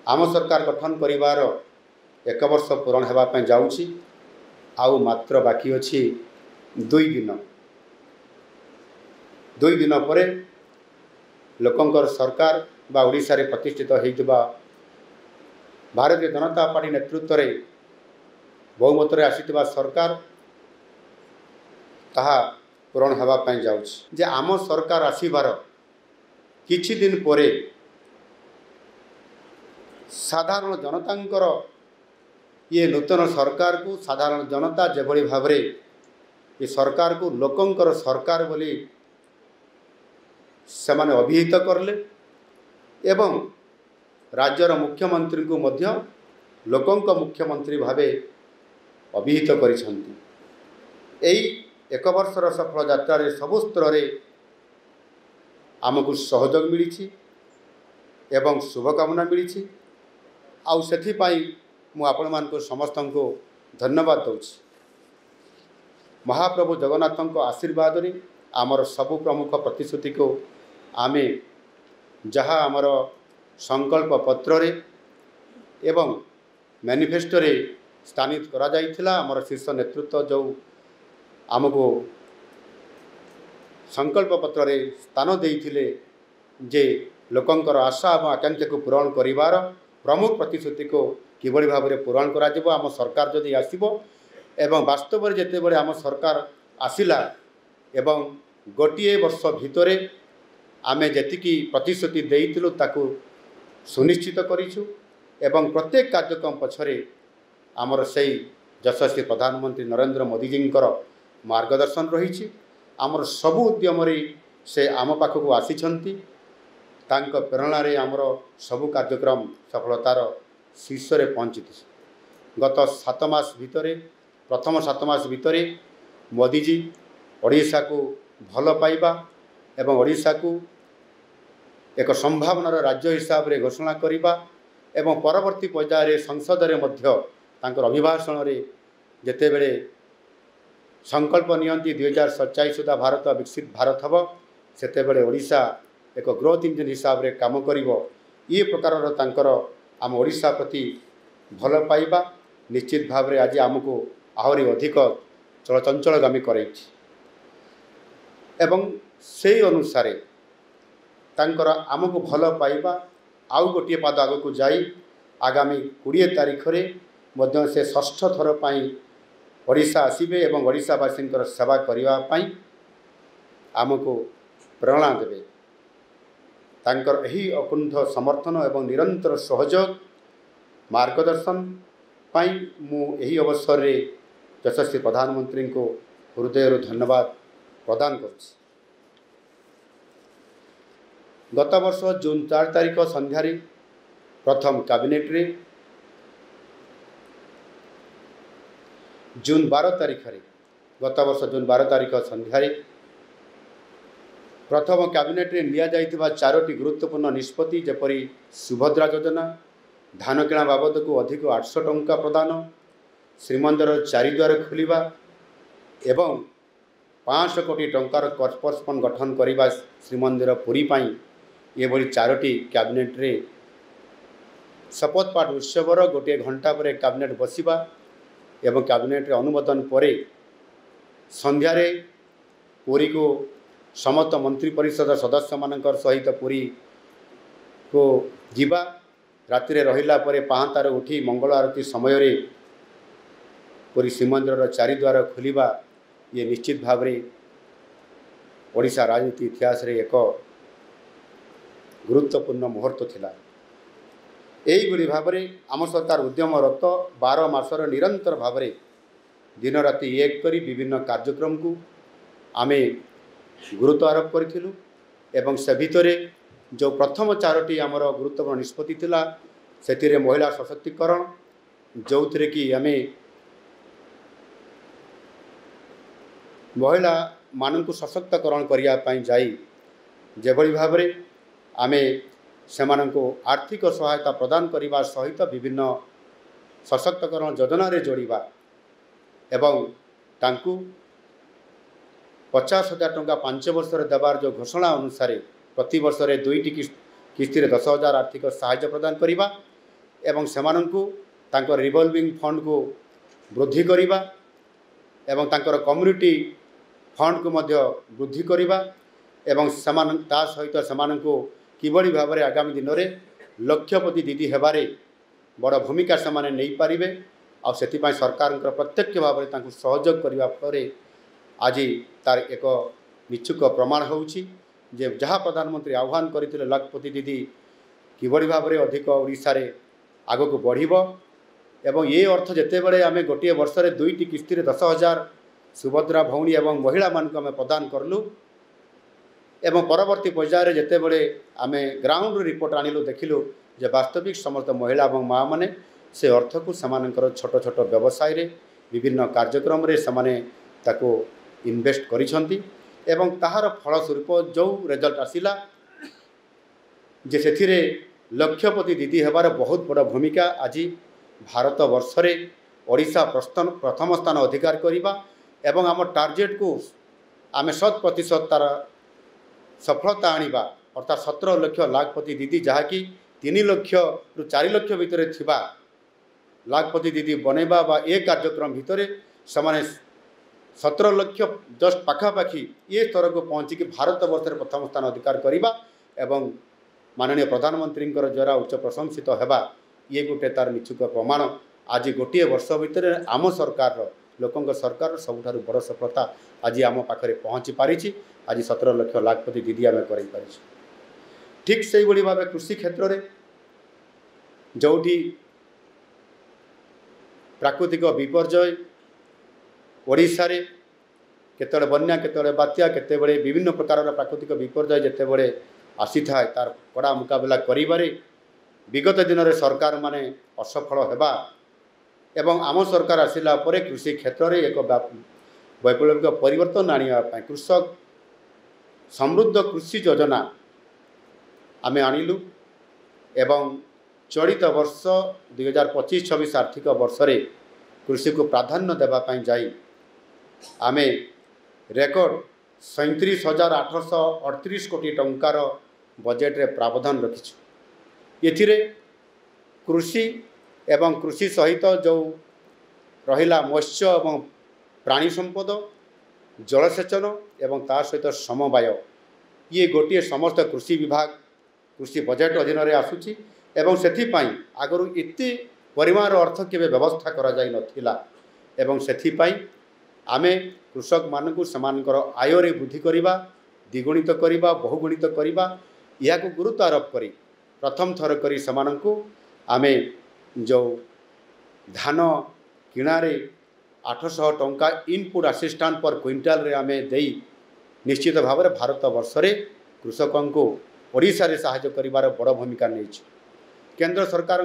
आम सरकार गठन करिवार 1 वर्ष पूरण होगा जाऊँगी आउ मात्र बाकी अच्छी 2 दिन पर लोकंकर सरकार बा ओडिशा रे प्रतिष्ठित होइतिबा भारतीय जनता पार्टी नेतृत्व रे बहुमत रे आसीतिबा सरकार ताहा पूरण होगा जाऊँगी जे आम सरकार आसीबार किछि दिन परे साधारण जनतांकर ये नूतन सरकार को साधारण जनता जेभली भाव रे ये सरकार को लोकंकर सरकार बोली से माने अभिहित करले एवं राज्यर मुख्यमंत्री को मध्य लोकंक मुख्यमंत्री भावे अभिहित करिसंती। एई 1 वर्षर सफल यात्रा रे सबु स्तर रे आमको सहयोग मिली एवं शुभकामना मिली आउ सेथि पाई मु आपण मानको समस्त को धन्यवाद दूँ। महाप्रभु जगन्नाथ आशीर्वाद रे आमर सबु प्रमुख प्रतिश्रुति को आमे जहाँ आमर संकल्प पत्र रे एवं मैनिफेस्टो रे स्थानित करा जाइथिला आमर शीर्ष नेतृत्व जो आमको संकल्प पत्र रे स्थान देइथिले जे लोकंकर आशा और आकांक्षा को पूरण करिवार प्रमुख प्रतिश्रुति को किभली भाव में पूरण करा जिवो आम सरकार जदि आसीबो एवं वास्तव में जेते बड़े आम सरकार आसिला एवं गोटे वर्ष भितरे आमे जेतिकी प्रतिश्रुति देइथिलु ताकू सुनिश्चित करिछु एवं प्रत्येक कार्यक्रम पछरे आमर सही यशस्वी प्रधानमंत्री नरेंद्र मोदी जींकर मार्गदर्शन रही आमर सबु उद्यम से आम पाखक आसीछंती तांक प्रेरणा रे आमर सबु कार्यक्रम सफलतार शीर्ष रे पहुँची। गत 7 मास भितरे प्रथम 7 मास भितरे मोदीजी ओडिशा को भल पाइबा एवं ओडिशा को एक संभावनार राज्य हिसाब रे घोषणा करिबा एवं परवर्ती पर्याय रे संसद रे मध्य तांकर अभिभाषण रे जेते बेले संकल्प नियंती 2047 सुधा भारत विकसित भारत हब सेते बेले ओडिशा एक ग्रोथ इंजिन हिसाब रे काम करिवो ये प्रकार तांकर आम ओडिशा प्रति भल पाइबा निश्चित भाव रे आज आमको आहरी अधिक चलचंचलगामी करे एवं से अनुसार तांकर आमको भल पाइबा आउ गोटे पाद आग को जाई आगामी 20 तारीख रे मध्य से 6ठ थर पाई ओडिशा आसीबे एवं ओडिशावासी सेवा करिवा पाई आमको प्रेरणा देवे तांकर एही अकुंठ समर्थन एवं निरंतर सहयोग मार्गदर्शन पाई मु एही अवसर रे यशस्वी प्रधानमंत्री को हृदय धन्यवाद प्रदान करछि। गत वर्ष जून 4 तारीख संध्यारे प्रथम कैबिनेट रे जून 12 तारीख रे गत वर्ष जून 12 तारीख संध्यारे प्रथम कैबिनेट रे लिया जाइथिबा 4टी गुरुत्वपूर्ण निष्पत्ति जेपरी सुभद्रा योजना धान किणा बाबद को अधिक 800 टंका प्रदान श्रीमंदिर 4 द्वार खोलिबा एवं 500 कोटी टंकार कर्पोरेशन गठन करिबा श्रीमंदिर पुरी पाई ये भली 4टी कैबिनेट रे शपथ पाठ उत्सवर गोटे घंटा पर कैबिनेट बसिबा एवं कैबिनेट रे अनुमोदन पर संध्यारे पुरी को समस्त मंत्री परिषद सदस्य मानकर सहित पुरी को जीवा राति रहिला परे पाहांतार उठी मंगल आरती समय रे पुरी श्रीमंदिर 4 द्वार खोलिबा ये निश्चित भाव रे ओडिशा राजनीति इतिहास रे एक गुरुत्वपूर्ण मुहूर्त थिला। एही गुरी भाव रे आम सरकार उद्यमरत 12 मासर निरंतर भाव रे दिन राति एक करी विभिन्न कार्यक्रम को आमे गुरुत्व आरोप करिथिलु एवं से भितरे जो प्रथम 4टी आमर गुरुत्वपूर्ण निष्पत्ति थिला सेतिरे महिला सशक्तिकरण जो थे कि आम महिला मानक सशक्तकरण करने जाई जेभली भाव में आमे सेमानंको आर्थिक सहायता प्रदान करने सहित विभिन्न सशक्तकरण योजना रे जोड़िबा एवं तांकु 50,000 टंका 5 वर्ष देवार जो घोषणा अनुसार प्रति वर्ष 2टी किस्ती 10,000 आर्थिक सहायता प्रदान करने एवं सेमानंकु तांकर रिवॉल्विंग फंड को वृद्धि करिबा एवं तांकर कम्युनिटी फंड को मध्य वृद्धि करिबा एवं समान ता सहित सेमानंकु किबळी भाबरे आगामी दिन में लक्षपति दीदी हेबारे बड़ भूमिका से नहीं पारिबे आ सेतिपाई सरकार प्रत्यक्ष भाव में तांकु सहयोग करबा परे आज तार एक निश्चुक प्रमाण होउछि जे जहाँ प्रधानमंत्री आह्वान करथिले लखपति दीदी किबळी भाव में अधिक ओडिशा रे आगो को बढ़िबो एवं ये अर्थ जेतेबेले आमे गोटे वर्ष रे 2टी किस्ती रे 10,000 सुभद्रा भौणी एवं महिला मानक आमे प्रदान करलु एवं परवर्ती पर्यायर जेतेबेले आमे ग्राउंड रिपोर्ट आनिलु देखिलु जे वास्तविक समस्त महिला और माँ मैंने से अर्थ को समानकर छोट छोट व्यवसाय रे विभिन्न कार्यक्रम रे समाने ताको इन्वेस्ट करिसंती एवं ताहार फलस्वरूप जो रिजल्ट आसिला जे सेथिरे लक्षपति दीदी हेबार बहुत बड़ भूमिका आज भारत वर्ष रे ओडिशा प्रथम स्थान अधिकार करिबा एवं आम टार्गेट को आमे 100% तार सफलता आनिबा अर्थात 17 लाख लाखपति दीदी जहाँकि 3 लाख रु 4 लाख भितर थिबा लाखपति दीदी बनैबा बा ए कार्यक्रम भितर समाने 17 लाख जस्ट पाखापाखि ये स्तर को पहुँची कि भारत वर्ष रे प्रथम स्थान अधिकार करिबा एवं माननीय प्रधानमंत्री द्वारा उच्च प्रशंसित हेबा ये गोटे तार निश्चुक प्रमाण आज गोटे वर्ष भितर आम सरकार लोकंक सरकार सबुठारु बड़ सफलता आज आम पाखरे पहुँची पारिछि। आज 17 लाख लाखपति दीदी आम कर ठीक से ही भाव कृषि क्षेत्र में जोठी प्राकृतिक विपर्यय ओडिशा रे केतबेले बन्या केतबेले बात्या केतबेले विभिन्न प्रकार प्राकृतिक विपर्यय जेतेबेले आसी थाए तार कड़ा मुकाबला करिबारे विगत दिन में सरकार माने असफल हेबा एवं आम सरकार आसिला परे कृषि क्षेत्र में एक वैप्लविक परिवर्तन आनिबा पय कृषक समृद्ध कृषि योजना आमे आनिलु एवं चलित वर्ष 2025-26 आर्थिक वर्ष रे कृषि को प्राधान्य देबा पय जाई आमे रेकर्ड 37,838 कोटी टंकार बजेट रे प्रावधान रखिछु। एथिरे कृषि एवं कृषि सहित जो रहिला मत्स्य एवं प्राणी संपद जलसेचन एवं ता सहित समवाय ये गोटे समस्त कृषि विभाग कृषि बजेट अधीन रे आसुची एवं सेथिपाई आगरु एते परिमाण अर्थ केबे व्यवस्था करा जाय नथिला एवं सेथिपाई आमे कृषक मानकु समानकर आय रे वृद्धि करिबा द्विगुणित करिबा बहुगुणित करिबा या को गुरुत्व आरोप करी प्रथम थर करी समानकु आमे जो धान किणारे 800 टंका इनपुट असिस्टेंट पर क्विंटाल रे आमे देई निश्चित भाव में भारत वर्ष रे कृषकों को ओडिशा रे सहायता करिवार बड़ भूमिका नहीं। केंद्र सरकार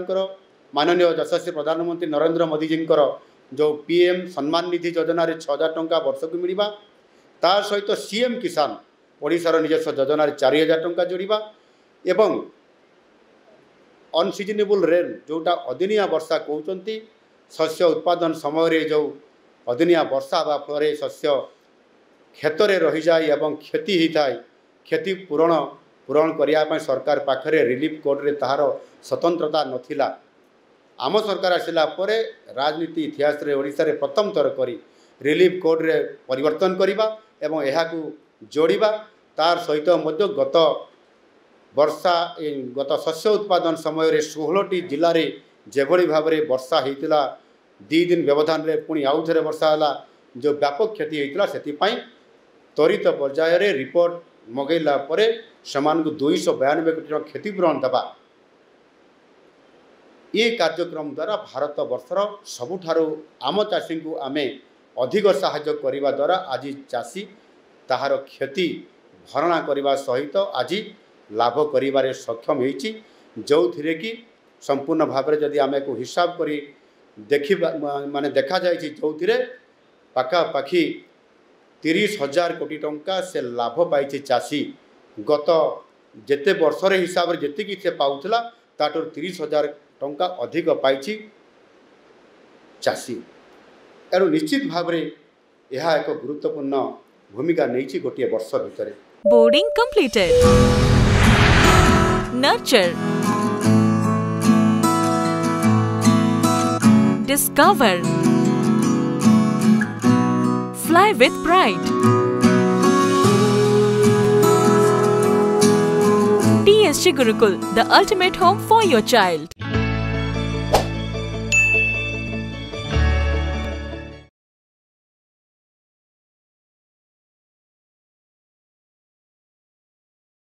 माननीय यशस्वी प्रधानमंत्री नरेंद्र मोदी जी जो पीएम सम्मान निधि योजना रे 6,000 टंका वर्ष को मिलवा तार सहित सीएम किसान ओडिशार निजस्व योजना रे 4,000 टंका जोड़िबा एवं अनसीजनेबल रेन जोटा अदिनिया वर्षा कहते शस्य उत्पादन समय रे जो अदिनिया वर्षा हवा फल शस्य क्षेत्र में रही जाए एवं क्षति होता है क्षति पूरण करने सरकार पाखरे रिलीफ कोड रे ताहार स्वतंत्रता नथिला। आम सरकार आसिला परे राजनीति इतिहास रे ओडिशा रे प्रथम थर करी रिलीफ कोड रे परिवर्तन करिबा एवं एहाकू जोड़िबा तार सहित मध्य गत शस्य उत्पादन समय रे 16टी जिले रे जेभली भाव में वर्षा होता 2 दिन व्यवधान रे पुणी आउ थे वर्षा है जो व्यापक क्षति होता से त्वरित पर्याय रे रिपोर्ट मगैला परे समान को 292 कोटी क्षतिपूरण देवा ये कार्यक्रम द्वारा भारत वर्षर सबुठारु आम चाषी को आमे अधिक साहाय्य करने द्वारा आज चाषी ताहार क्षति भरणा करने सहित आज लाभ करिबारे सक्षम होइछि जो थिरे कि संपूर्ण भाव में जदि आमे को हिसाब करी देखिबा माने देखा जाय जो थिरे पाखापाखि 30,000 कोटी टंका से लाभ पाई चाषी गत जेते वर्ष रे हिसाब रे जेतिकी से पाउथला ताटर 30,000 टंका अधिक पाई चाषी एनु निश्चित भाव में यह एक गुरुत्वपूर्ण भूमिका नहीं गोटे वर्ष भितर। Boarding completed nurture Discover. Fly with pride. TSG Gurukul, the ultimate home for your child.